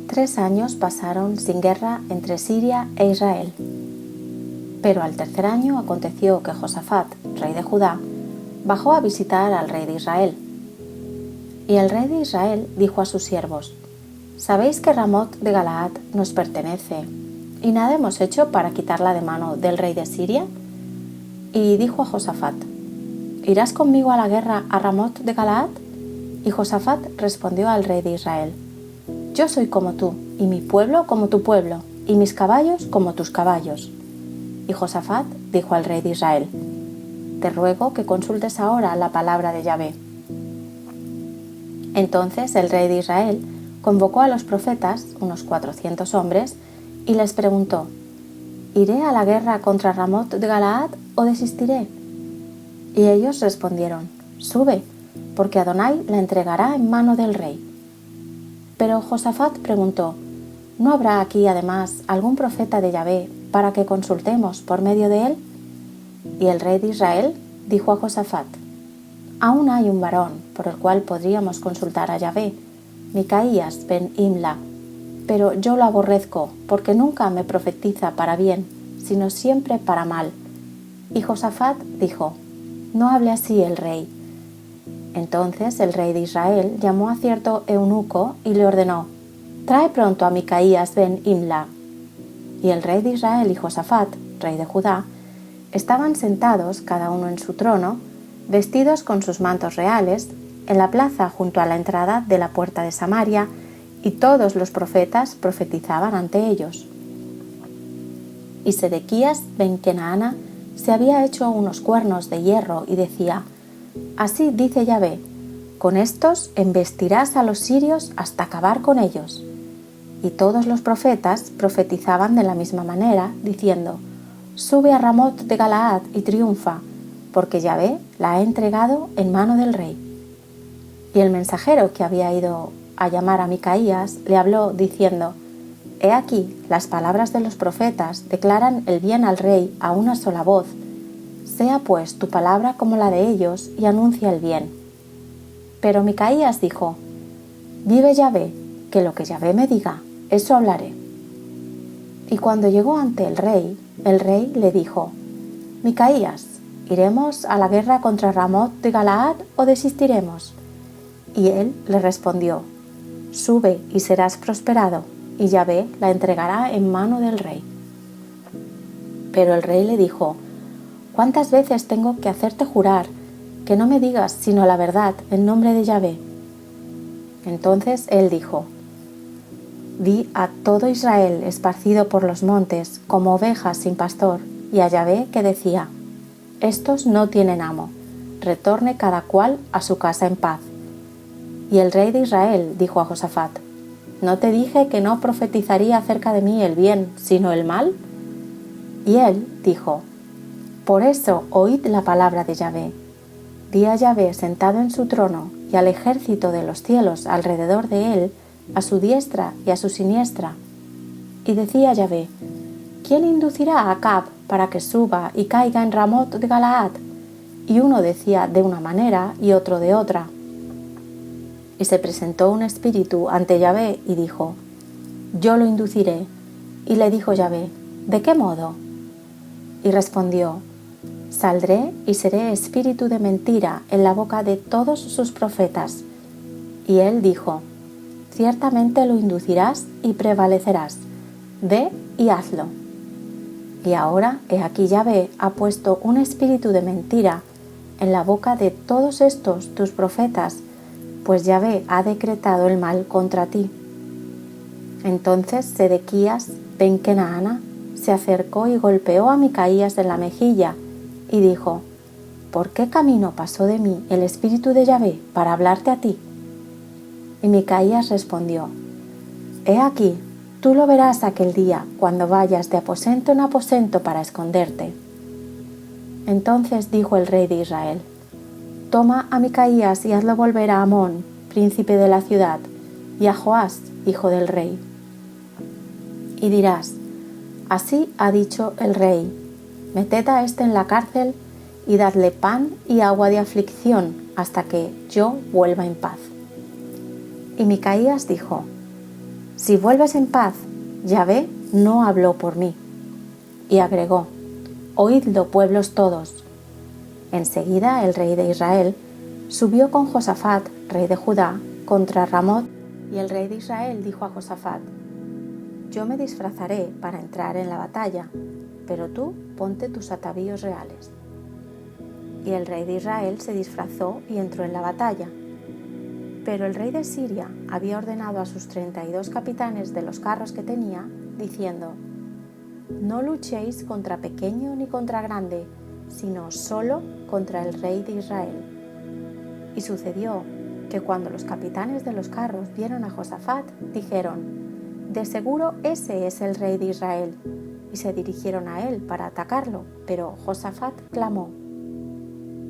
3 años pasaron sin guerra entre Siria e Israel. Pero al tercer año aconteció que Josafat, rey de Judá, bajó a visitar al rey de Israel. Y el rey de Israel dijo a sus siervos: «¿Sabéis que Ramot de Galaad nos pertenece, y nada hemos hecho para quitarla de mano del rey de Siria?» Y dijo a Josafat: «¿Irás conmigo a la guerra a Ramot de Galaad?» Y Josafat respondió al rey de Israel: «Yo soy como tú, y mi pueblo como tu pueblo, y mis caballos como tus caballos». Y Josafat dijo al rey de Israel: «Te ruego que consultes ahora la palabra de Yahvé». Entonces el rey de Israel convocó a los profetas, unos 400 hombres, y les preguntó: «¿Iré a la guerra contra Ramot de Galaad o desistiré?» Y ellos respondieron: «Sube, porque Adonai la entregará en mano del rey». Pero Josafat preguntó: «¿No habrá aquí además algún profeta de Yahvé para que consultemos por medio de él?» Y el rey de Israel dijo a Josafat: «Aún hay un varón por el cual podríamos consultar a Yahvé, Micaías ben Imla, pero yo lo aborrezco porque nunca me profetiza para bien, sino siempre para mal». Y Josafat dijo: «No hable así el rey». Entonces el rey de Israel llamó a cierto eunuco y le ordenó: «Trae pronto a Micaías ben Imla». Y el rey de Israel y Josafat, rey de Judá, estaban sentados cada uno en su trono, vestidos con sus mantos reales, en la plaza junto a la entrada de la puerta de Samaria, y todos los profetas profetizaban ante ellos. Y Sedequías ben Kenaana se había hecho unos cuernos de hierro y decía: «Así dice Yahvé: con estos embestirás a los sirios hasta acabar con ellos». Y todos los profetas profetizaban de la misma manera, diciendo: «Sube a Ramot de Galaad y triunfa, porque Yahvé la ha entregado en mano del rey». Y el mensajero que había ido a llamar a Micaías le habló diciendo: «He aquí, las palabras de los profetas declaran el bien al rey a una sola voz. Sea pues tu palabra como la de ellos y anuncia el bien». Pero Micaías dijo: «Vive Yahvé, que lo que Yahvé me diga, eso hablaré». Y cuando llegó ante el rey le dijo: «Micaías, ¿iremos a la guerra contra Ramot de Galaad o desistiremos?» Y él le respondió: «Sube y serás prosperado, y Yahvé la entregará en mano del rey». Pero el rey le dijo: «¿Cuántas veces tengo que hacerte jurar que no me digas sino la verdad en nombre de Yahvé?» Entonces él dijo: «Di a todo Israel esparcido por los montes como ovejas sin pastor, y a Yahvé que decía: estos no tienen amo, retorne cada cual a su casa en paz». Y el rey de Israel dijo a Josafat: «¿No te dije que no profetizaría acerca de mí el bien, sino el mal?» Y él dijo: «Por eso oíd la palabra de Yahvé. Di a Yahvé sentado en su trono y al ejército de los cielos alrededor de él, a su diestra y a su siniestra». Y decía Yahvé: «¿Quién inducirá a Acab para que suba y caiga en Ramot de Galaad?» Y uno decía de una manera y otro de otra. Y se presentó un espíritu ante Yahvé y dijo: «Yo lo induciré». Y le dijo Yahvé: «¿De qué modo?» Y respondió: «Saldré y seré espíritu de mentira en la boca de todos sus profetas». Y él dijo: «Ciertamente lo inducirás y prevalecerás. Ve y hazlo». Y ahora, he aquí, Yahvé ha puesto un espíritu de mentira en la boca de todos estos tus profetas, pues Yahvé ha decretado el mal contra ti». Entonces Sedequías ben Kenaana se acercó y golpeó a Micaías en la mejilla y dijo: «¿Por qué camino pasó de mí el espíritu de Yahvé para hablarte a ti?» Y Micaías respondió: «He aquí, tú lo verás aquel día cuando vayas de aposento en aposento para esconderte». Entonces dijo el rey de Israel: «Toma a Micaías y hazlo volver a Amón, príncipe de la ciudad, y a Joás, hijo del rey. Y dirás: así ha dicho el rey: meted a éste en la cárcel y dadle pan y agua de aflicción hasta que yo vuelva en paz». Y Micaías dijo: si vuelves en paz, Yahvé no habló por mí. Y agregó, oídlo, pueblos todos. Enseguida el rey de Israel subió con Josafat, rey de Judá, contra Ramot, y el rey de Israel dijo a Josafat, yo me disfrazaré para entrar en la batalla, pero tú ponte tus atavíos reales. Y el rey de Israel se disfrazó y entró en la batalla. Pero el rey de Siria había ordenado a sus 32 capitanes de los carros que tenía, diciendo, no luchéis contra pequeño ni contra grande, sino solo contra el rey de Israel. Y sucedió que cuando los capitanes de los carros vieron a Josafat, dijeron, de seguro ese es el rey de Israel, y se dirigieron a él para atacarlo, pero Josafat clamó.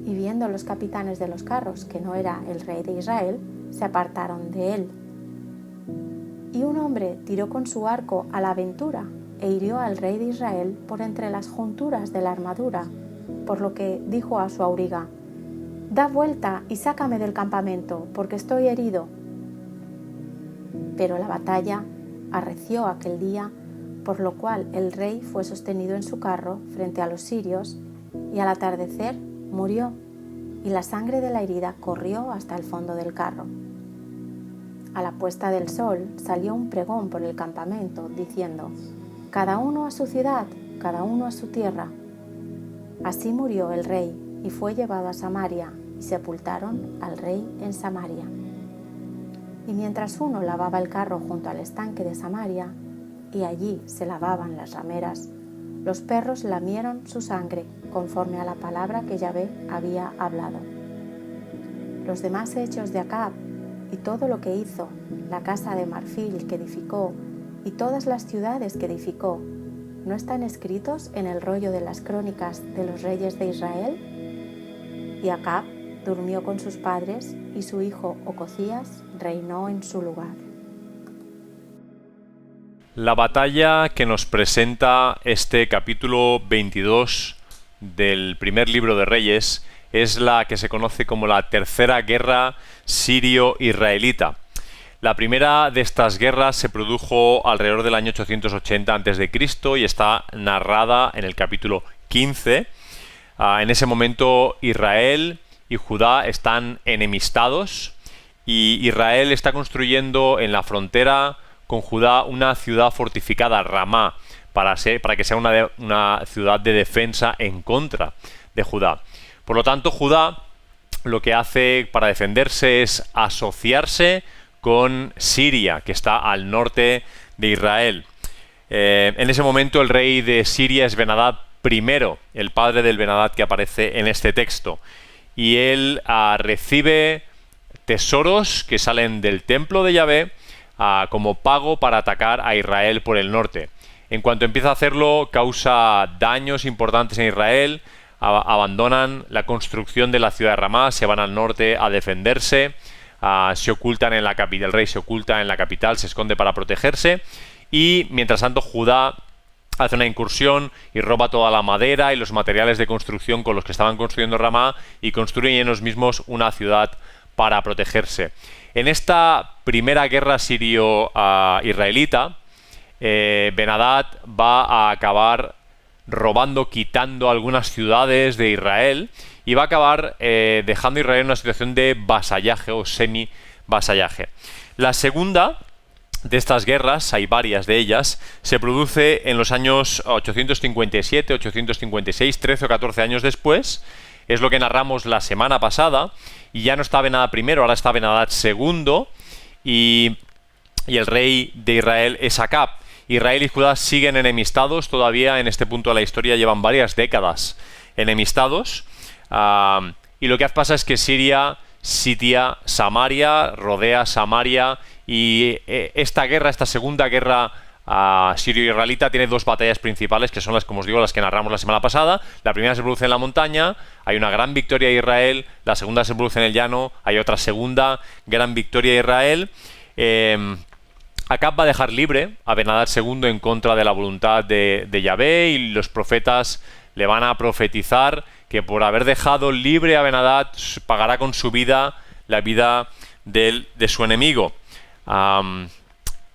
Y viendo los capitanes de los carros que no era el rey de Israel, se apartaron de él. Y un hombre tiró con su arco a la aventura e hirió al rey de Israel por entre las junturas de la armadura, por lo que dijo a su auriga, da vuelta y sácame del campamento, porque estoy herido. Pero la batalla arreció aquel día, por lo cual el rey fue sostenido en su carro frente a los sirios, y al atardecer murió, y la sangre de la herida corrió hasta el fondo del carro. A la puesta del sol salió un pregón por el campamento, diciendo, cada uno a su ciudad, cada uno a su tierra. Así murió el rey, y fue llevado a Samaria, y sepultaron al rey en Samaria. Y mientras uno lavaba el carro junto al estanque de Samaria, y allí se lavaban las rameras, los perros lamieron su sangre, conforme a la palabra que Yahvé había hablado. Los demás hechos de Acab, y todo lo que hizo, la casa de marfil que edificó, y todas las ciudades que edificó, ¿no están escritos en el rollo de las crónicas de los reyes de Israel? Y Acab durmió con sus padres, y su hijo Ocozías reinó en su lugar. La batalla que nos presenta este capítulo 22 del primer libro de Reyes es la que se conoce como la Tercera Guerra Sirio-Israelita. La primera de estas guerras se produjo alrededor del año 880 a.C. y está narrada en el capítulo 15. En ese momento Israel y Judá están enemistados y Israel está construyendo en la frontera con Judá una ciudad fortificada, Ramá, para que sea una ciudad de defensa en contra de Judá. Por lo tanto, Judá lo que hace para defenderse es asociarse con Siria, que está al norte de Israel. En ese momento el rey de Siria es Ben-Hadad I, el padre del Ben-Hadad que aparece en este texto. Y él recibe tesoros que salen del templo de Yahvé como pago para atacar a Israel por el norte. En cuanto empieza a hacerlo, causa daños importantes en Israel, abandonan la construcción de la ciudad de Ramá, se van al norte a defenderse, se ocultan en la capital, el rey se oculta en la capital, se esconde para protegerse, y mientras tanto Judá hace una incursión y roba toda la madera y los materiales de construcción con los que estaban construyendo Ramá y construyen ellos mismos una ciudad para protegerse. En esta primera guerra sirio-israelita, Ben-Hadad va a acabar robando, quitando algunas ciudades de Israel y va a acabar dejando a Israel en una situación de vasallaje o semi-vasallaje. La segunda de estas guerras, hay varias de ellas, se produce en los años 857, 856, 13 o 14 años después. Es lo que narramos la semana pasada, y ya no está Ben-Hadad I, ahora está Ben-Hadad II, y el rey de Israel es Acab. Israel y Judá siguen enemistados todavía en este punto de la historia, llevan varias décadas enemistados, y lo que pasa es que Siria sitia Samaria, rodea Samaria, y esta segunda guerra sirio-israelita tiene dos batallas principales, que son las, como os digo, las que narramos la semana pasada. La primera se produce en la montaña, hay una gran victoria de Israel. La segunda se produce en el llano, hay otra segunda gran victoria de Israel. Acab va a dejar libre a Ben-Hadad II en contra de la voluntad de Yahvé, y los profetas le van a profetizar que por haber dejado libre a Ben-Hadad pagará con su vida la vida de su enemigo.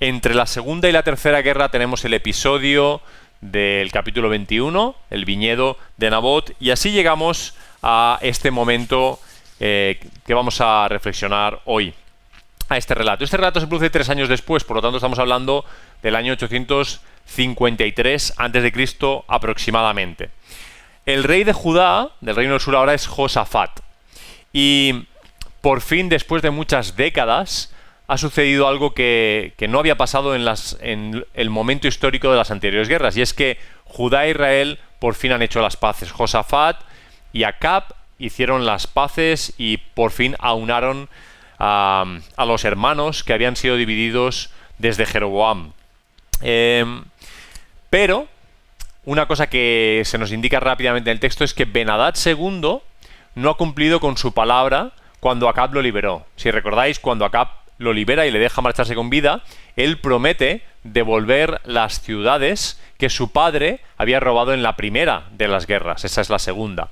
Entre la segunda y la tercera guerra tenemos el episodio del capítulo 21, el viñedo de Nabot, y así llegamos a este momento que vamos a reflexionar hoy, a este relato. Este relato se produce 3 años después, por lo tanto estamos hablando del año 853 a.C. aproximadamente. El rey de Judá, del reino del sur ahora, es Josafat. Y por fin, después de muchas décadas, ha sucedido algo que no había pasado en el momento histórico de las anteriores guerras, y es que Judá e Israel por fin han hecho las paces. Josafat y Acab hicieron las paces y por fin aunaron a los hermanos que habían sido divididos desde Jeroboam. Pero una cosa que se nos indica rápidamente en el texto es que Ben-Hadad II no ha cumplido con su palabra cuando Acab lo liberó. Si recordáis, cuando Acab lo libera y le deja marcharse con vida, él promete devolver las ciudades que su padre había robado en la primera de las guerras. Esa es la segunda.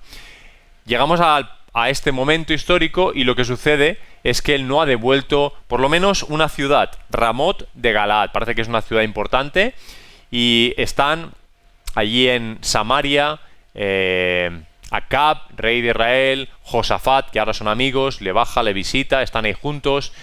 Llegamos a este momento histórico y lo que sucede es que él no ha devuelto por lo menos una ciudad, Ramot de Galaad. Parece que es una ciudad importante y están allí en Samaria Acab, rey de Israel, Josafat, que ahora son amigos, le baja, le visita, están ahí juntos.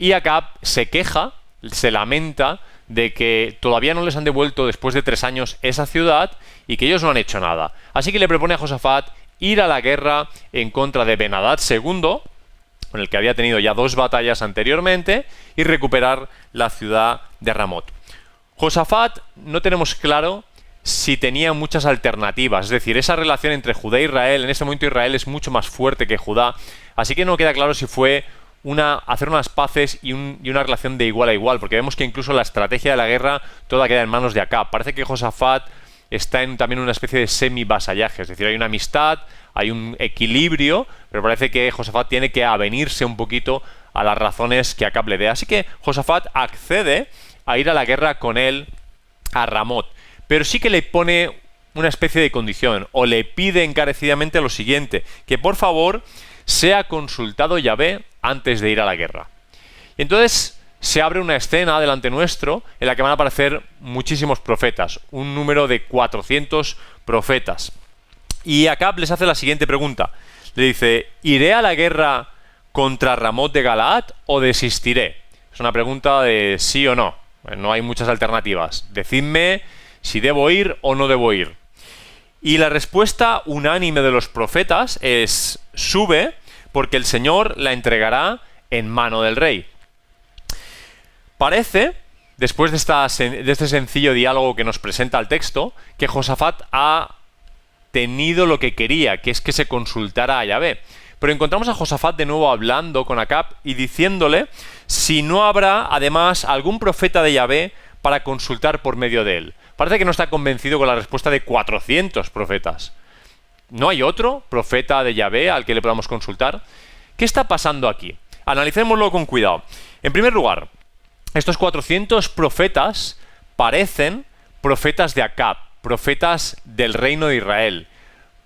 Y Acab se queja, se lamenta de que todavía no les han devuelto después de 3 años esa ciudad y que ellos no han hecho nada. Así que le propone a Josafat ir a la guerra en contra de Ben-Hadad II, con el que había tenido ya 2 batallas anteriormente, y recuperar la ciudad de Ramot. Josafat no tenemos claro si tenía muchas alternativas, es decir, esa relación entre Judá e Israel, en este momento Israel es mucho más fuerte que Judá, así que no queda claro si fue hacer unas paces y una relación de igual a igual, porque vemos que incluso la estrategia de la guerra toda queda en manos de Acab. Parece que Josafat está también una especie de semi-vasallaje, es decir, hay una amistad, hay un equilibrio, pero parece que Josafat tiene que avenirse un poquito a las razones que Acab le dé. Así que Josafat accede a ir a la guerra con él a Ramot, pero sí que le pone una especie de condición, o le pide encarecidamente lo siguiente, que por favor sea consultado Yahvé antes de ir a la guerra. Y entonces se abre una escena delante nuestro en la que van a aparecer muchísimos profetas, un número de 400 profetas. Y Acab les hace la siguiente pregunta. Le dice, ¿iré a la guerra contra Ramot de Galaad o desistiré? Es una pregunta de sí o no. No hay muchas alternativas. Decidme si debo ir o no debo ir. Y la respuesta unánime de los profetas es, sube, porque el Señor la entregará en mano del rey. Parece, después de este sencillo diálogo que nos presenta el texto, que Josafat ha tenido lo que quería, que es que se consultara a Yahvé. Pero encontramos a Josafat de nuevo hablando con Acab y diciéndole si no habrá además algún profeta de Yahvé para consultar por medio de él. Parece que no está convencido con la respuesta de 400 profetas. ¿No hay otro profeta de Yahvé al que le podamos consultar? ¿Qué está pasando aquí? Analicémoslo con cuidado. En primer lugar, estos 400 profetas parecen profetas de Acab, profetas del reino de Israel,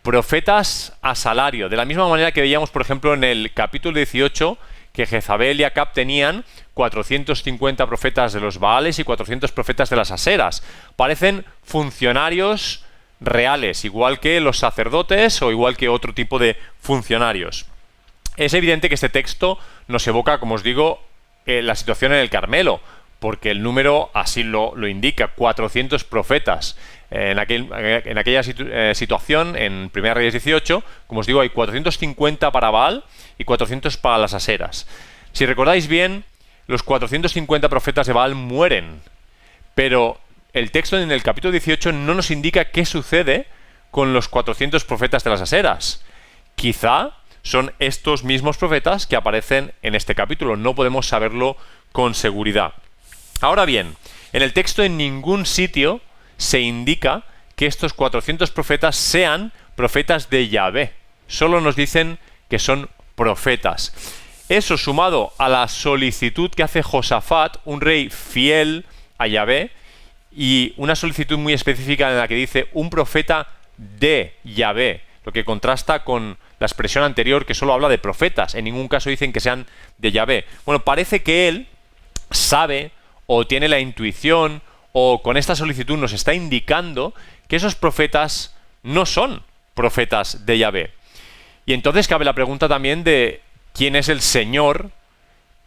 profetas a salario, de la misma manera que veíamos, por ejemplo, en el capítulo 18, que Jezabel y Acab tenían 450 profetas de los Baales y 400 profetas de las Aseras. Parecen funcionarios reales, igual que los sacerdotes o igual que otro tipo de funcionarios. Es evidente que este texto nos evoca, como os digo, la situación en el Carmelo, porque el número así lo indica, 400 profetas. En aquella situación, en 1 Reyes 18, como os digo, hay 450 para Baal y 400 para las Aseras. Si recordáis bien, los 450 profetas de Baal mueren, pero el texto en el capítulo 18 no nos indica qué sucede con los 400 profetas de las Aseras. Quizá son estos mismos profetas que aparecen en este capítulo, no podemos saberlo con seguridad. Ahora bien, en el texto en ningún sitio se indica que estos 400 profetas sean profetas de Yahvé. Solo nos dicen que son profetas. Eso, sumado a la solicitud que hace Josafat, un rey fiel a Yahvé, y una solicitud muy específica en la que dice un profeta de Yahvé, lo que contrasta con la expresión anterior que solo habla de profetas. En ningún caso dicen que sean de Yahvé. Bueno, parece que él sabe o tiene la intuición, o con esta solicitud nos está indicando que esos profetas no son profetas de Yahvé. Y entonces cabe la pregunta también de quién es el Señor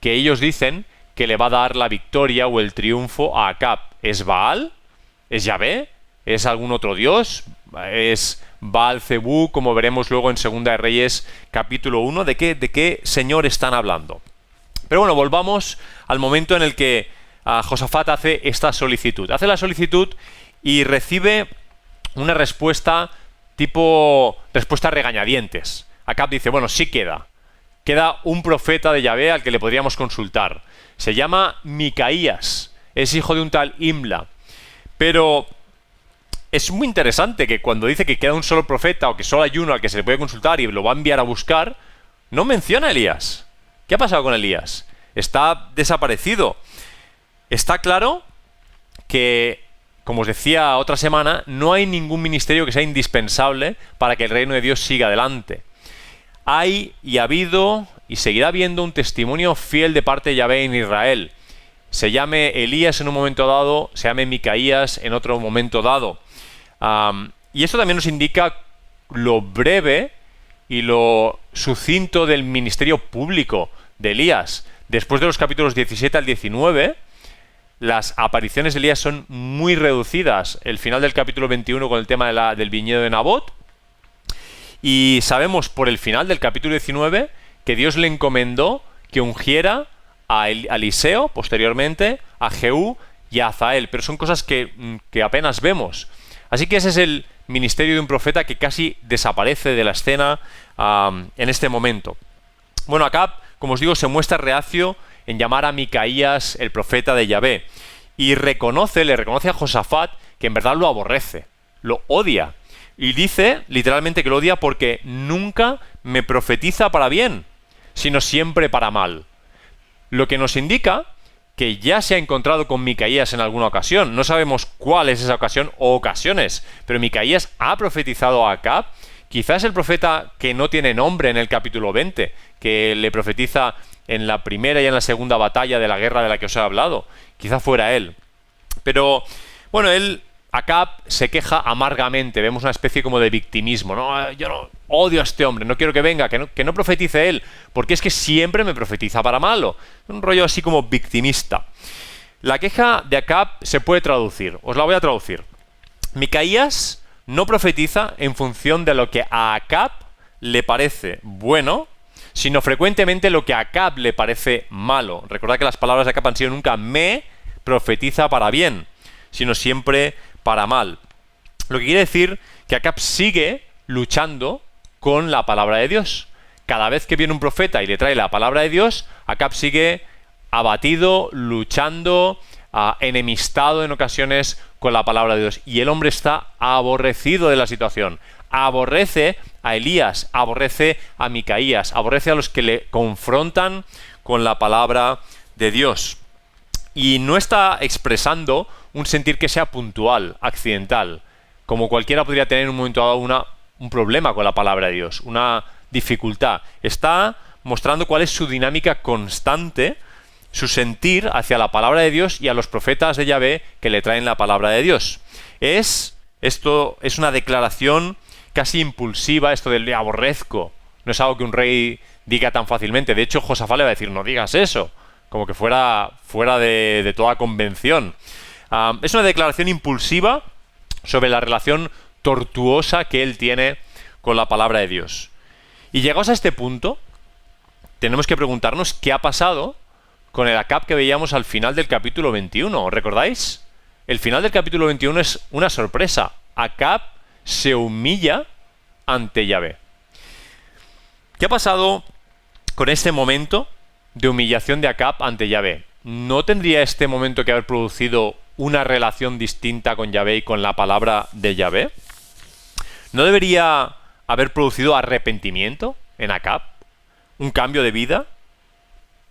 que ellos dicen que le va a dar la victoria o el triunfo a Acab. ¿Es Baal? ¿Es Yahvé? ¿Es algún otro dios? ¿Es Baal Zebú, como veremos luego en Segunda de Reyes capítulo 1? ¿De qué Señor están hablando? Pero bueno, volvamos al momento en el que Josafat hace esta solicitud. Hace la solicitud y recibe una respuesta tipo respuesta regañadientes. Acab dice, bueno, sí queda un profeta de Yahvé al que le podríamos consultar. Se llama Micaías, es hijo de un tal Imla. Pero es muy interesante que cuando dice que queda un solo profeta o que solo hay uno al que se le puede consultar y lo va a enviar a buscar, no menciona a Elías. ¿Qué ha pasado con Elías? Está desaparecido. Está claro que, como os decía otra semana, no hay ningún ministerio que sea indispensable para que el reino de Dios siga adelante. Hay y ha habido y seguirá habiendo un testimonio fiel de parte de Yahvé en Israel. Se llame Elías en un momento dado, se llame Micaías en otro momento dado. Y esto también nos indica lo breve y lo sucinto del ministerio público de Elías. Después de los capítulos 17 al 19, las apariciones de Elías son muy reducidas. El final del capítulo 21 con el tema del viñedo de Nabot. Y sabemos por el final del capítulo 19 que Dios le encomendó que ungiera a Eliseo, posteriormente, a Jehú y a Azael. Pero son cosas que apenas vemos. Así que ese es el ministerio de un profeta que casi desaparece de la escena en este momento. Bueno, Acab, como os digo, se muestra reacio en llamar a Micaías el profeta de Yahvé. Y le reconoce a Josafat que en verdad lo aborrece, lo odia. Y dice literalmente que lo odia porque nunca me profetiza para bien, sino siempre para mal. Lo que nos indica que ya se ha encontrado con Micaías en alguna ocasión. No sabemos cuál es esa ocasión o ocasiones, pero Micaías ha profetizado a Acab. Quizás el profeta que no tiene nombre en el capítulo 20, que le profetiza en la primera y en la segunda batalla de la guerra de la que os he hablado. Quizá fuera él. Pero, bueno, Acab se queja amargamente. Vemos una especie como de victimismo. No, yo no odio a este hombre, no quiero que venga, que no profetice él, porque es que siempre me profetiza para malo. Un rollo así como victimista. La queja de Acab se puede traducir. Os la voy a traducir. Micaías no profetiza en función de lo que a Acab le parece bueno, sino frecuentemente lo que a Acab le parece malo. Recordad que las palabras de Acab han sido nunca me profetiza para bien, sino siempre para mal. Lo que quiere decir que Acab sigue luchando con la palabra de Dios. Cada vez que viene un profeta y le trae la palabra de Dios, Acab sigue abatido, luchando, enemistado en ocasiones con la palabra de Dios. Y el hombre está aborrecido de la situación. Aborrece a Elías, aborrece a Micaías, aborrece a los que le confrontan con la palabra de Dios. Y no está expresando un sentir que sea puntual, accidental, como cualquiera podría tener en un momento dado un problema con la palabra de Dios, una dificultad. Está mostrando cuál es su dinámica constante, su sentir hacia la palabra de Dios y a los profetas de Yahvé que le traen la palabra de Dios. Esto es una declaración casi impulsiva, esto del aborrezco. No es algo que un rey diga tan fácilmente. De hecho, Josafat le va a decir, no digas eso, como que fuera de toda convención. Es una declaración impulsiva sobre la relación tortuosa que él tiene con la palabra de Dios. Y llegados a este punto, tenemos que preguntarnos qué ha pasado con el Acab que veíamos al final del capítulo 21. ¿Os recordáis? El final del capítulo 21 es una sorpresa. Acab se humilla ante Yahvé. ¿Qué ha pasado con este momento de humillación de Acab ante Yahvé? ¿No tendría este momento que haber producido una relación distinta con Yahvé y con la palabra de Yahvé? ¿No debería haber producido arrepentimiento en Acab? ¿Un cambio de vida?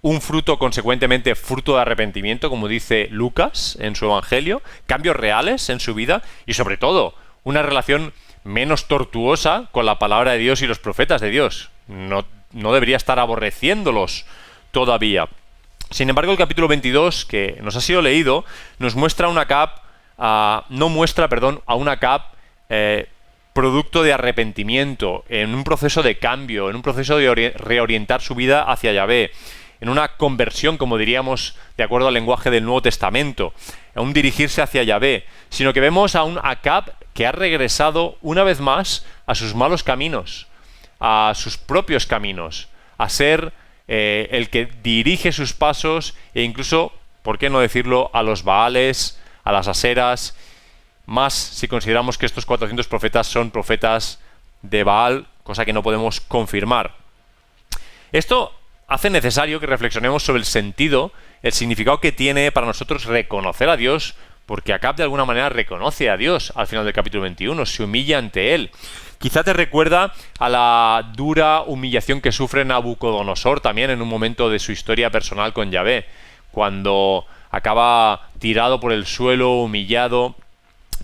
¿Un fruto, consecuentemente, fruto de arrepentimiento, como dice Lucas en su Evangelio? ¿Cambios reales en su vida? Y sobre todo, una relación menos tortuosa con la palabra de Dios y los profetas de Dios. No debería estar aborreciéndolos todavía. Sin embargo, el capítulo 22, que nos ha sido leído, nos muestra una Acab, no muestra, perdón, a una Acab producto de arrepentimiento, en un proceso de cambio, en un proceso de reorientar su vida hacia Yahvé, en una conversión, como diríamos, de acuerdo al lenguaje del Nuevo Testamento, a un dirigirse hacia Yahvé, sino que vemos a un Acab que ha regresado una vez más a sus malos caminos, a sus propios caminos, a ser el que dirige sus pasos e incluso, ¿por qué no decirlo?, a los Baales, a las Aseras, más si consideramos que estos 400 profetas son profetas de Baal, cosa que no podemos confirmar. Esto hace necesario que reflexionemos sobre el sentido, el significado que tiene para nosotros reconocer a Dios, porque Acab de alguna manera reconoce a Dios al final del capítulo 21, se humilla ante él. Quizá te recuerda a la dura humillación que sufre Nabucodonosor también en un momento de su historia personal con Yahvé, cuando acaba tirado por el suelo, humillado.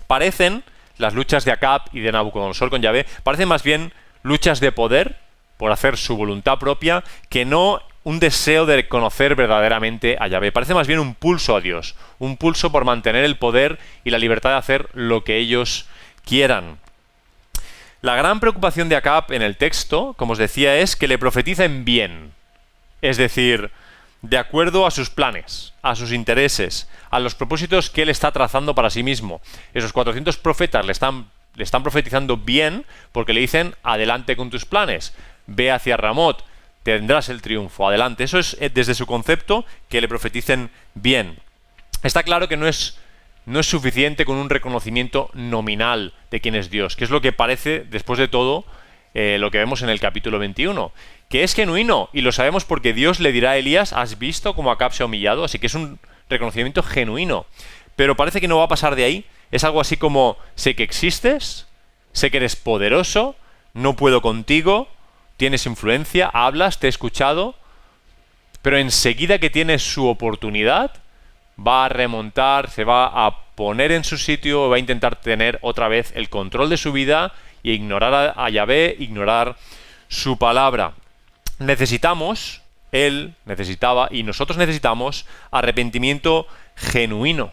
Parecen, las luchas de Acab y de Nabucodonosor con Yahvé, parecen más bien luchas de poder, por hacer su voluntad propia, que no un deseo de conocer verdaderamente a Yahvé. Parece más bien un pulso a Dios, un pulso por mantener el poder y la libertad de hacer lo que ellos quieran. La gran preocupación de Acab en el texto, como os decía, es que le profeticen bien, es decir, de acuerdo a sus planes, a sus intereses, a los propósitos que él está trazando para sí mismo. Esos 400 profetas le están profetizando bien porque le dicen: adelante con tus planes, ve hacia Ramot, tendrás el triunfo, adelante. Eso es desde su concepto, que le profeticen bien. Está claro que no es suficiente con un reconocimiento nominal de quién es Dios, que es lo que parece, después de todo, lo que vemos en el capítulo 21, que es genuino, y lo sabemos porque Dios le dirá a Elías: ¿has visto cómo Acab se ha humillado? Así que es un reconocimiento genuino, pero parece que no va a pasar de ahí. Es algo así como: sé que existes, sé que eres poderoso, no puedo contigo, tienes influencia, hablas, te he escuchado, pero enseguida que tienes su oportunidad, va a remontar, se va a poner en su sitio, va a intentar tener otra vez el control de su vida e ignorar a Yahvé, ignorar su palabra. Él necesitaba y nosotros necesitamos arrepentimiento genuino.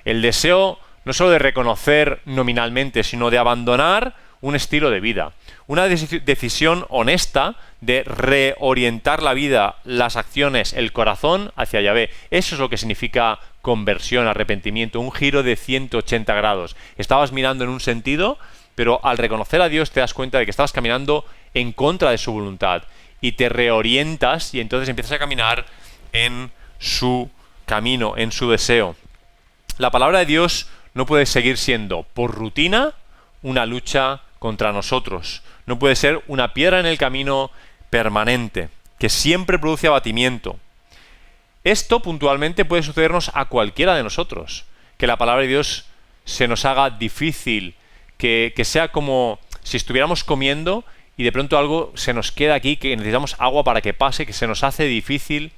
El deseo no solo de reconocer nominalmente, sino de abandonar un estilo de vida. Una decisión honesta de reorientar la vida, las acciones, el corazón hacia Yahvé. Eso es lo que significa conversión, arrepentimiento, un giro de 180 grados. Estabas mirando en un sentido, pero al reconocer a Dios te das cuenta de que estabas caminando en contra de su voluntad y te reorientas y entonces empiezas a caminar en su camino, en su deseo. La palabra de Dios no puede seguir siendo, por rutina, una lucha contra nosotros. No puede ser una piedra en el camino permanente, que siempre produce abatimiento. Esto puntualmente puede sucedernos a cualquiera de nosotros, que la palabra de Dios se nos haga difícil, que sea como si estuviéramos comiendo y de pronto algo se nos queda aquí, que necesitamos agua para que pase, que se nos hace difícil.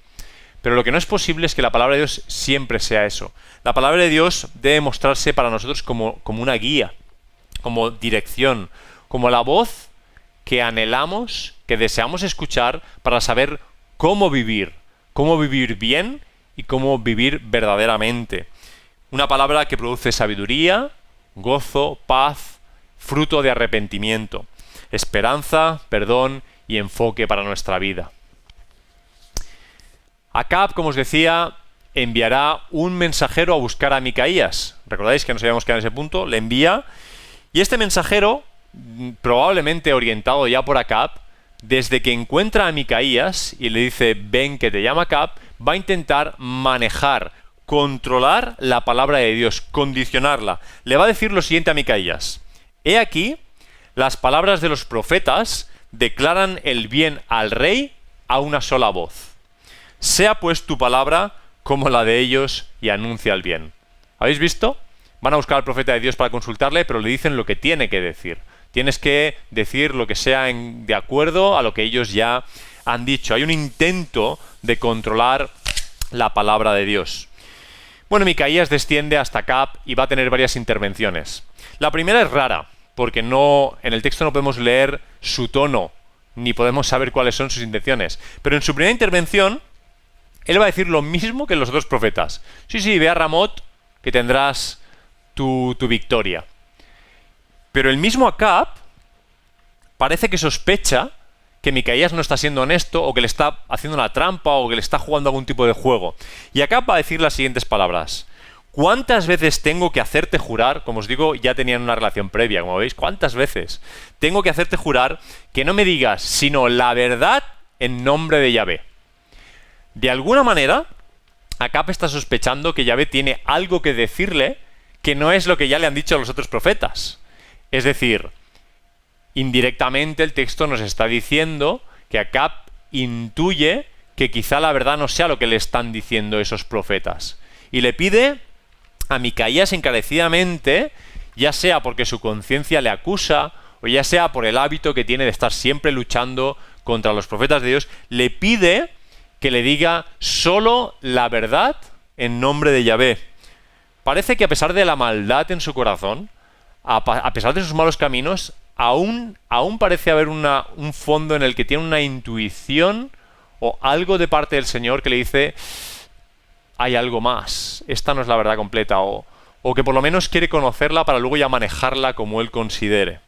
Pero lo que no es posible es que la palabra de Dios siempre sea eso. La palabra de Dios debe mostrarse para nosotros como una guía, como dirección, como la voz que anhelamos, que deseamos escuchar para saber cómo vivir bien y cómo vivir verdaderamente. Una palabra que produce sabiduría, gozo, paz, fruto de arrepentimiento, esperanza, perdón y enfoque para nuestra vida. Acab, como os decía, enviará un mensajero a buscar a Micaías. ¿Recordáis que nos habíamos quedado en ese punto? Le envía, y este mensajero, probablemente orientado ya por Acab, desde que encuentra a Micaías y le dice: ven que te llama Acab, va a intentar manejar, controlar la palabra de Dios, condicionarla. Le va a decir lo siguiente a Micaías: he aquí, las palabras de los profetas declaran el bien al rey a una sola voz. Sea pues tu palabra como la de ellos y anuncia el bien. ¿Habéis visto? Van a buscar al profeta de Dios para consultarle, pero le dicen lo que tiene que decir. Tienes que decir lo que sea de acuerdo a lo que ellos ya han dicho. Hay un intento de controlar la palabra de Dios. Bueno, Micaías desciende hasta Acab y va a tener varias intervenciones. La primera es rara, porque en el texto no podemos leer su tono, ni podemos saber cuáles son sus intenciones. Pero en su primera intervención, él va a decir lo mismo que los otros profetas. Sí, ve a Ramot que tendrás tu victoria. Pero el mismo Acab parece que sospecha que Micaías no está siendo honesto, o que le está haciendo una trampa, o que le está jugando algún tipo de juego. Y Acab va a decir las siguientes palabras: ¿cuántas veces tengo que hacerte jurar? Como os digo, ya tenían una relación previa, como veis. ¿Cuántas veces tengo que hacerte jurar que no me digas sino la verdad en nombre de Yahvé? De alguna manera, Acab está sospechando que Yahvé tiene algo que decirle que no es lo que ya le han dicho los otros profetas. Es decir, indirectamente el texto nos está diciendo que Acab intuye que quizá la verdad no sea lo que le están diciendo esos profetas. Y le pide a Micaías encarecidamente, ya sea porque su conciencia le acusa, o ya sea por el hábito que tiene de estar siempre luchando contra los profetas de Dios, le pide que le diga solo la verdad en nombre de Yahvé. Parece que a pesar de la maldad en su corazón, a pesar de sus malos caminos, aún parece haber un fondo en el que tiene una intuición o algo de parte del Señor que le dice: hay algo más, esta no es la verdad completa, o que por lo menos quiere conocerla para luego ya manejarla como él considere.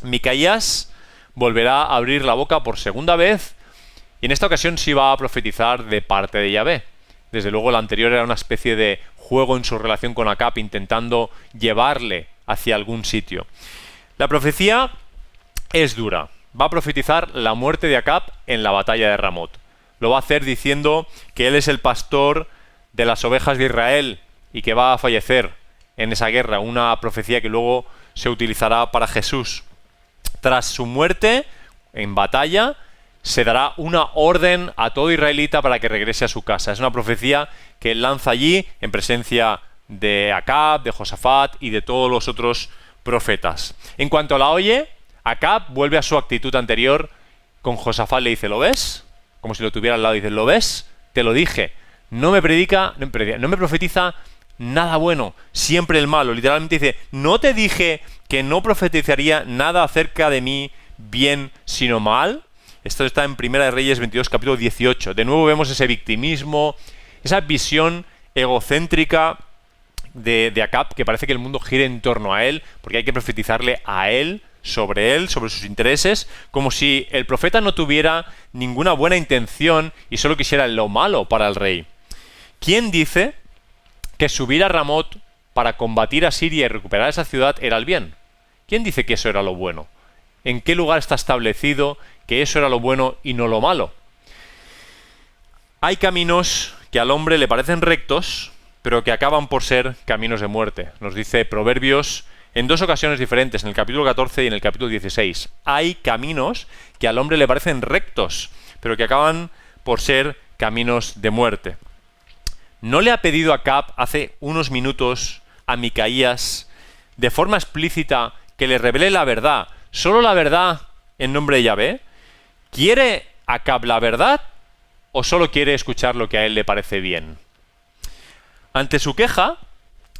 Micaías volverá a abrir la boca por segunda vez, y en esta ocasión sí va a profetizar de parte de Yahvé. Desde luego la anterior era una especie de juego en su relación con Acab, intentando llevarle hacia algún sitio. La profecía es dura. Va a profetizar la muerte de Acab en la batalla de Ramot. Lo va a hacer diciendo que él es el pastor de las ovejas de Israel y que va a fallecer en esa guerra, una profecía que luego se utilizará para Jesús. Tras su muerte en batalla, se dará una orden a todo israelita para que regrese a su casa. Es una profecía que él lanza allí en presencia de Acab, de Josafat y de todos los otros profetas. En cuanto la oye, Acab vuelve a su actitud anterior. Con Josafat le dice: ¿lo ves? Como si lo tuviera al lado. Dice: ¿lo ves? Te lo dije. No me profetiza nada bueno, siempre el malo. Literalmente dice: ¿no te dije que no profetizaría nada acerca de mí bien, sino mal? Esto está en Primera de Reyes 22, capítulo 18. De nuevo vemos ese victimismo, esa visión egocéntrica de Acab, que parece que el mundo gire en torno a él, porque hay que profetizarle a él, sobre sus intereses, como si el profeta no tuviera ninguna buena intención y solo quisiera lo malo para el rey. ¿Quién dice que subir a Ramot para combatir a Siria y recuperar esa ciudad era el bien? ¿Quién dice que eso era lo bueno? ¿En qué lugar está establecido que eso era lo bueno y no lo malo? Hay caminos que al hombre le parecen rectos, pero que acaban por ser caminos de muerte. Nos dice Proverbios en dos ocasiones diferentes, en el capítulo 14 y en el capítulo 16. Hay caminos que al hombre le parecen rectos, pero que acaban por ser caminos de muerte. ¿No le ha pedido Acab hace unos minutos a Micaías de forma explícita que le revele la verdad, solo la verdad en nombre de Yahvé? ¿Quiere Acab la verdad o solo quiere escuchar lo que a él le parece bien? Ante su queja,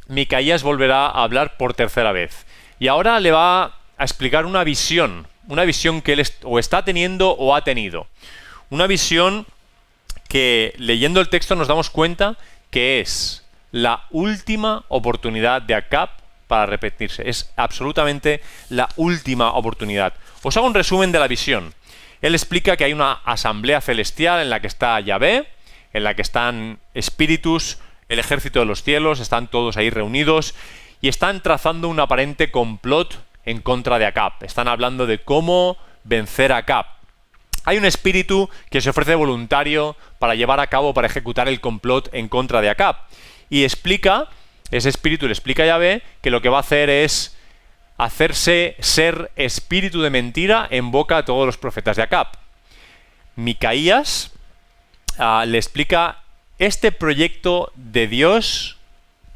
Micaías volverá a hablar por tercera vez. Y ahora le va a explicar una visión que él o está teniendo o ha tenido. Una visión que, leyendo el texto, nos damos cuenta que es la última oportunidad de Acab para arrepentirse. Es absolutamente la última oportunidad. Os hago un resumen de la visión. Él explica que hay una asamblea celestial en la que está Yahvé, en la que están espíritus, el ejército de los cielos, están todos ahí reunidos y están trazando un aparente complot en contra de Acab. Están hablando de cómo vencer a Acab. Hay un espíritu que se ofrece voluntario para llevar a cabo, para ejecutar el complot en contra de Acab. Y ese espíritu le explica a Yahvé que lo que va a hacer es hacerse ser espíritu de mentira en boca a todos los profetas de Acab. Micaías le explica este proyecto de Dios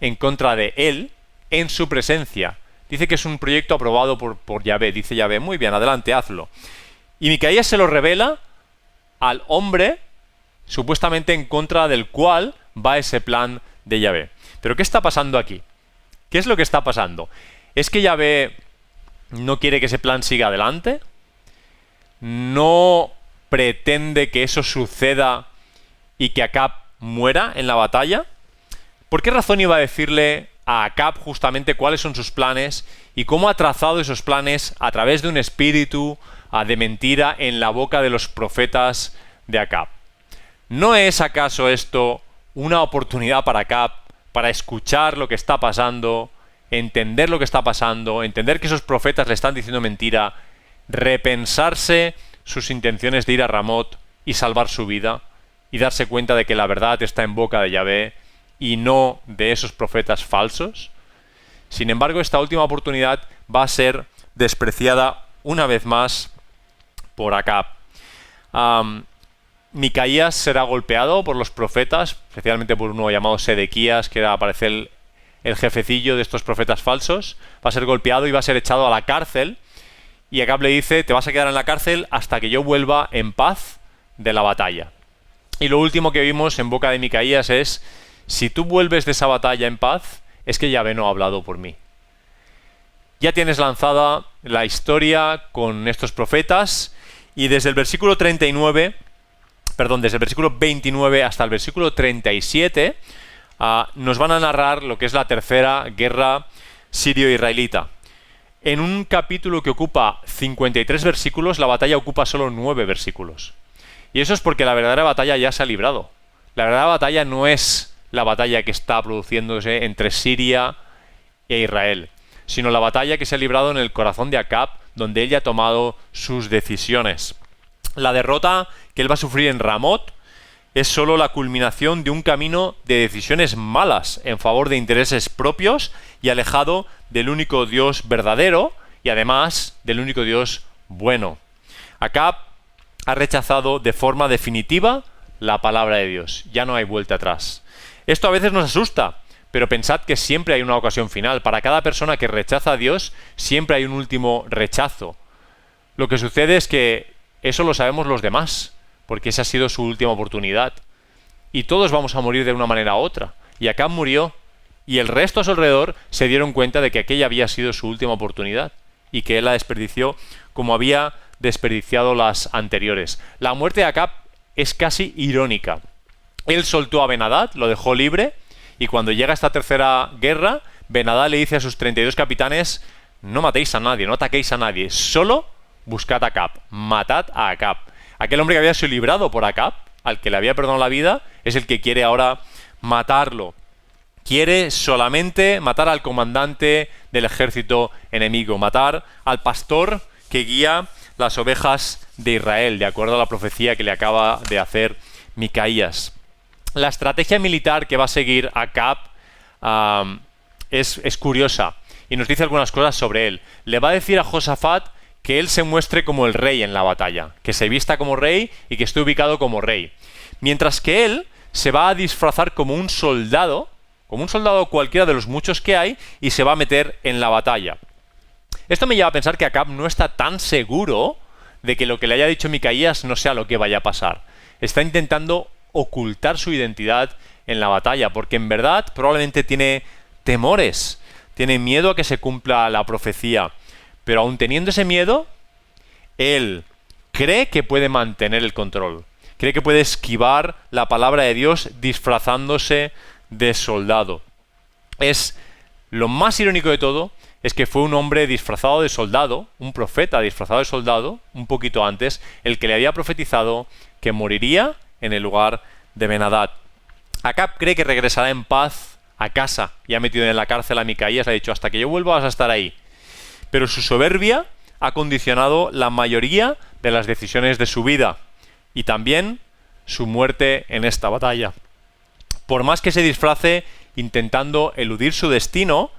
en contra de él en su presencia. Dice que es un proyecto aprobado por Yahvé. Dice Yahvé: muy bien, adelante, hazlo. Y Micaías se lo revela al hombre supuestamente en contra del cual va ese plan de Yahvé. Pero ¿qué está pasando aquí? ¿Qué es lo que está pasando? ¿Es que Yahvé no quiere que ese plan siga adelante? ¿No pretende que eso suceda y que Acab muera en la batalla? ¿Por qué razón iba a decirle a Acab justamente cuáles son sus planes y cómo ha trazado esos planes a través de un espíritu de mentira en la boca de los profetas de Acab? ¿No es acaso esto una oportunidad para Acab para escuchar lo que está pasando, entender lo que está pasando, entender que esos profetas le están diciendo mentira, repensarse sus intenciones de ir a Ramot y salvar su vida y darse cuenta de que la verdad está en boca de Yahvé y no de esos profetas falsos? Sin embargo, esta última oportunidad va a ser despreciada una vez más por Acab. Micaías será golpeado por los profetas, especialmente por uno llamado Sedequías, que era, parece, el jefecillo de estos profetas falsos. Va a ser golpeado y va a ser echado a la cárcel. Y Acab le dice: te vas a quedar en la cárcel hasta que yo vuelva en paz de la batalla. Y lo último que vimos en boca de Micaías es: si tú vuelves de esa batalla en paz, es que Yahvé no ha hablado por mí. Ya tienes lanzada la historia con estos profetas, y desde el versículo 29 hasta el versículo 37 nos van a narrar lo que es la tercera guerra sirio-israelita. En un capítulo que ocupa 53 versículos, la batalla ocupa solo 9 versículos. Y eso es porque la verdadera batalla ya se ha librado. La verdadera batalla no es la batalla que está produciéndose entre Siria e Israel, sino la batalla que se ha librado en el corazón de Acab, donde él ya ha tomado sus decisiones. La derrota que él va a sufrir en Ramot es solo la culminación de un camino de decisiones malas en favor de intereses propios y alejado del único Dios verdadero y además del único Dios bueno. Acab ha rechazado de forma definitiva la palabra de Dios. Ya no hay vuelta atrás. Esto a veces nos asusta, pero pensad que siempre hay una ocasión final. Para cada persona que rechaza a Dios, siempre hay un último rechazo. Lo que sucede es que eso lo sabemos los demás, porque esa ha sido su última oportunidad. Y todos vamos a morir de una manera u otra. Y Acab murió, y el resto a su alrededor se dieron cuenta de que aquella había sido su última oportunidad, y que él la desperdició como había desperdiciado las anteriores. La muerte de Acab es casi irónica. Él soltó a Ben-Hadad, lo dejó libre, y cuando llega esta tercera guerra, Ben-Hadad le dice a sus 32 capitanes: no matéis a nadie, no ataquéis a nadie, solo buscad a Acab, matad a Acab. Aquel hombre que había sido librado por Acab, al que le había perdonado la vida, es el que quiere ahora matarlo. Quiere solamente matar al comandante del ejército enemigo, matar al pastor que guía las ovejas de Israel, de acuerdo a la profecía que le acaba de hacer Micaías. La estrategia militar que va a seguir Acab es curiosa y nos dice algunas cosas sobre él. Le va a decir a Josafat que él se muestre como el rey en la batalla, que se vista como rey y que esté ubicado como rey. Mientras que él se va a disfrazar como un soldado cualquiera de los muchos que hay, y se va a meter en la batalla. Esto me lleva a pensar que Acab no está tan seguro de que lo que le haya dicho Micaías no sea lo que vaya a pasar. Está intentando ocultar su identidad en la batalla, porque en verdad probablemente tiene temores, tiene miedo a que se cumpla la profecía. Pero aun teniendo ese miedo, él cree que puede mantener el control. Cree que puede esquivar la palabra de Dios disfrazándose de soldado. Lo más irónico de todo es que fue un hombre disfrazado de soldado, un profeta disfrazado de soldado, un poquito antes, el que le había profetizado que moriría en el lugar de Ben-Hadad. Acab cree que regresará en paz a casa y ha metido en la cárcel a Micaías. Le ha dicho: hasta que yo vuelva vas a estar ahí. Pero su soberbia ha condicionado la mayoría de las decisiones de su vida y también su muerte en esta batalla. Por más que se disfrace intentando eludir su destino,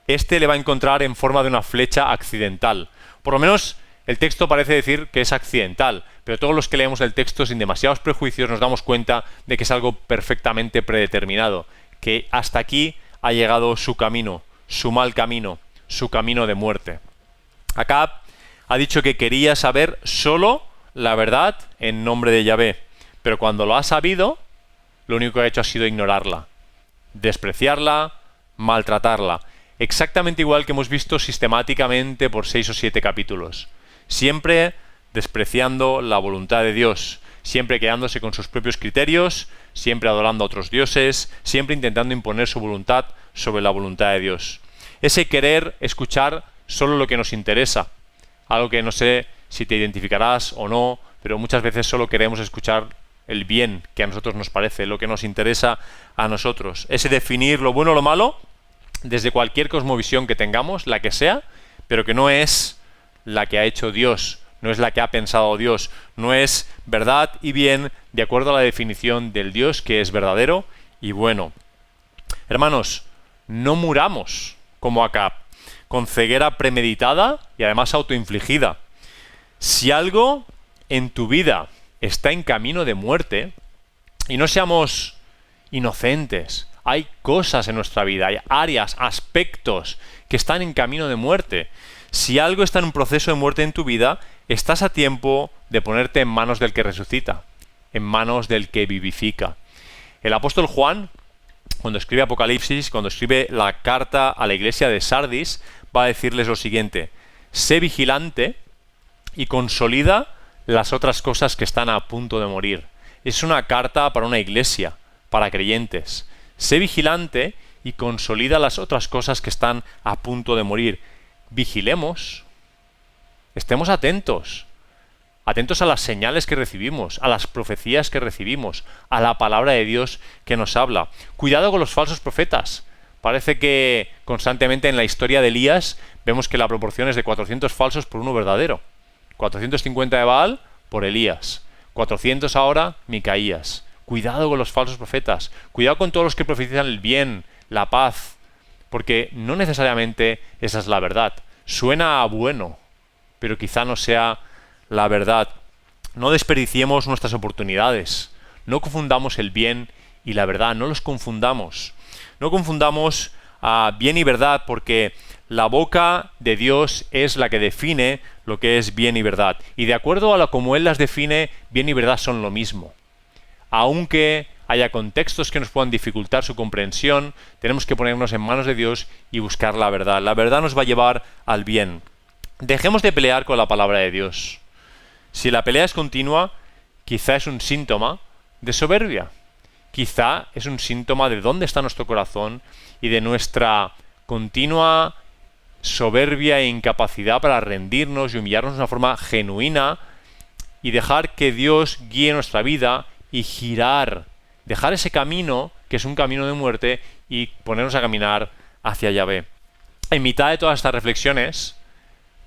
este le va a encontrar en forma de una flecha accidental. Por lo menos el texto parece decir que es accidental, pero todos los que leemos el texto sin demasiados prejuicios nos damos cuenta de que es algo perfectamente predeterminado, que hasta aquí ha llegado su camino, su mal camino, su camino de muerte. Acab ha dicho que quería saber solo la verdad en nombre de Yahvé, pero cuando lo ha sabido, lo único que ha hecho ha sido ignorarla, despreciarla, maltratarla, exactamente igual que hemos visto sistemáticamente por 6 o 7 capítulos, siempre despreciando la voluntad de Dios, siempre quedándose con sus propios criterios, siempre adorando a otros dioses, siempre intentando imponer su voluntad sobre la voluntad de Dios. Ese querer escuchar solo lo que nos interesa, algo que no sé si te identificarás o no, pero muchas veces solo queremos escuchar el bien que a nosotros nos parece, lo que nos interesa a nosotros. Ese definir lo bueno o lo malo desde cualquier cosmovisión que tengamos, la que sea, pero que no es la que ha hecho Dios, no es la que ha pensado Dios, no es verdad y bien de acuerdo a la definición del Dios que es verdadero y bueno. Hermanos, no muramos como Acab, con ceguera premeditada y además autoinfligida. Si algo en tu vida está en camino de muerte, y no seamos inocentes, hay cosas en nuestra vida, hay áreas, aspectos que están en camino de muerte. Si algo está en un proceso de muerte en tu vida, estás a tiempo de ponerte en manos del que resucita, en manos del que vivifica. El apóstol Juan, cuando escribe Apocalipsis, cuando escribe la carta a la iglesia de Sardis, va a decirles lo siguiente: sé vigilante y consolida las otras cosas que están a punto de morir. Es una carta para una iglesia, para creyentes. Sé vigilante y consolida las otras cosas que están a punto de morir. Vigilemos, estemos atentos a las señales que recibimos, a las profecías que recibimos, a la palabra de Dios que nos habla. Cuidado con los falsos profetas. Parece que constantemente en la historia de Elías vemos que la proporción es de 400 falsos por uno verdadero. 450 de Baal por Elías. 400 ahora Micaías. Cuidado con los falsos profetas. Cuidado con todos los que profetizan el bien, la paz. Porque no necesariamente esa es la verdad. Suena a bueno, pero quizá no sea la verdad. No desperdiciemos nuestras oportunidades. No confundamos el bien y la verdad. No los confundamos. No confundamos bien y verdad, porque la boca de Dios es la que define lo que es bien y verdad. Y de acuerdo a como Él las define, bien y verdad son lo mismo. Aunque haya contextos que nos puedan dificultar su comprensión, tenemos que ponernos en manos de Dios y buscar la verdad. La verdad nos va a llevar al bien. Dejemos de pelear con la palabra de Dios. Si la pelea es continua, quizá es un síntoma de soberbia. Quizá es un síntoma de dónde está nuestro corazón y de nuestra continua soberbia e incapacidad para rendirnos y humillarnos de una forma genuina y dejar que Dios guíe nuestra vida y dejar ese camino, que es un camino de muerte, y ponernos a caminar hacia Yahvé. En mitad de todas estas reflexiones,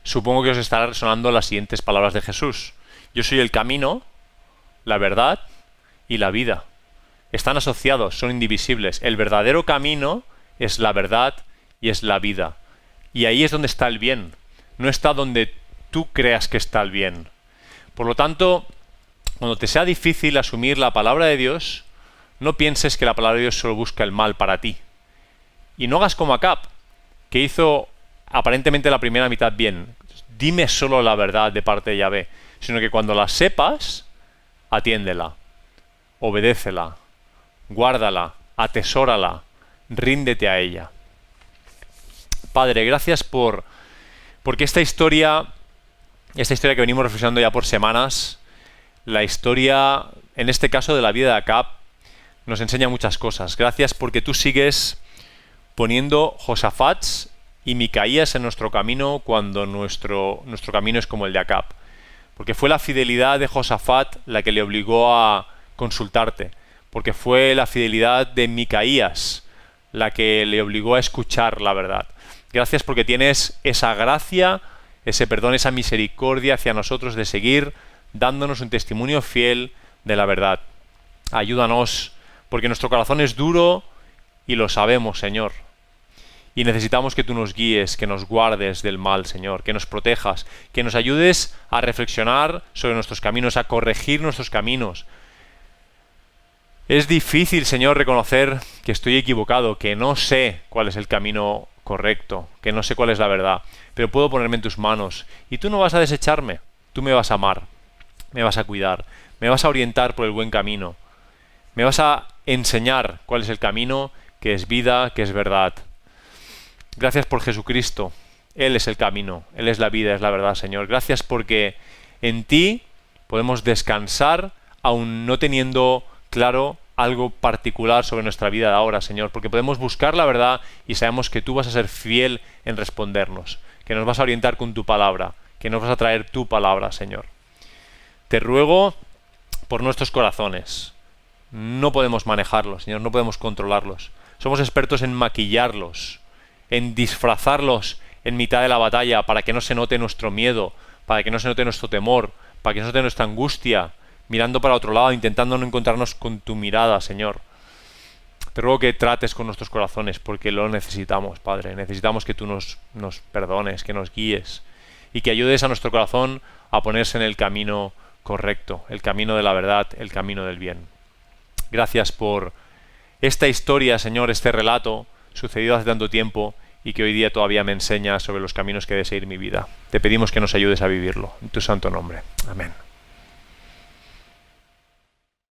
supongo que os estarán resonando las siguientes palabras de Jesús: yo soy el camino, la verdad y la vida. Están asociados, son indivisibles. El verdadero camino es la verdad y es la vida. Y ahí es donde está el bien. No está donde tú creas que está el bien. Por lo tanto, cuando te sea difícil asumir la palabra de Dios, no pienses que la palabra de Dios solo busca el mal para ti. Y no hagas como Acab, que hizo aparentemente la primera mitad bien. Dime solo la verdad de parte de Yahvé, sino que cuando la sepas, atiéndela, obedécela, guárdala, atesórala, ríndete a ella. Padre, gracias porque esta historia que venimos reflexionando ya por semanas, la historia, en este caso de la vida de Acab, nos enseña muchas cosas. Gracias porque tú sigues poniendo Josafats y Micaías en nuestro camino cuando nuestro camino es como el de Acab. Porque fue la fidelidad de Josafat la que le obligó a consultarte. Porque fue la fidelidad de Micaías la que le obligó a escuchar la verdad. Gracias porque tienes esa gracia, ese perdón, esa misericordia hacia nosotros de seguir dándonos un testimonio fiel de la verdad. Ayúdanos, porque nuestro corazón es duro y lo sabemos, Señor. Y necesitamos que tú nos guíes, que nos guardes del mal, Señor, que nos protejas, que nos ayudes a reflexionar sobre nuestros caminos, a corregir nuestros caminos. Es difícil, Señor, reconocer que estoy equivocado, que no sé cuál es el camino correcto, que no sé cuál es la verdad, pero puedo ponerme en tus manos y tú no vas a desecharme, tú me vas a amar, me vas a cuidar, me vas a orientar por el buen camino, me vas a enseñar cuál es el camino, que es vida, que es verdad. Gracias por Jesucristo, Él es el camino, Él es la vida, es la verdad, Señor. Gracias porque en ti podemos descansar aun no teniendo claro algo particular sobre nuestra vida de ahora, Señor, porque podemos buscar la verdad y sabemos que tú vas a ser fiel en respondernos, que nos vas a orientar con tu palabra, que nos vas a traer tu palabra, Señor. Te ruego por nuestros corazones. No podemos manejarlos, Señor, no podemos controlarlos. Somos expertos en maquillarlos, en disfrazarlos en mitad de la batalla para que no se note nuestro miedo, para que no se note nuestro temor, para que no se note nuestra angustia, mirando para otro lado, intentando no encontrarnos con tu mirada, Señor. Te ruego que trates con nuestros corazones porque lo necesitamos, Padre. Necesitamos que tú nos perdones, que nos guíes y que ayudes a nuestro corazón a ponerse en el camino correcto, el camino de la verdad, el camino del bien. Gracias por esta historia, Señor, este relato sucedido hace tanto tiempo y que hoy día todavía me enseña sobre los caminos que debe seguir mi vida. Te pedimos que nos ayudes a vivirlo. En tu santo nombre. Amén.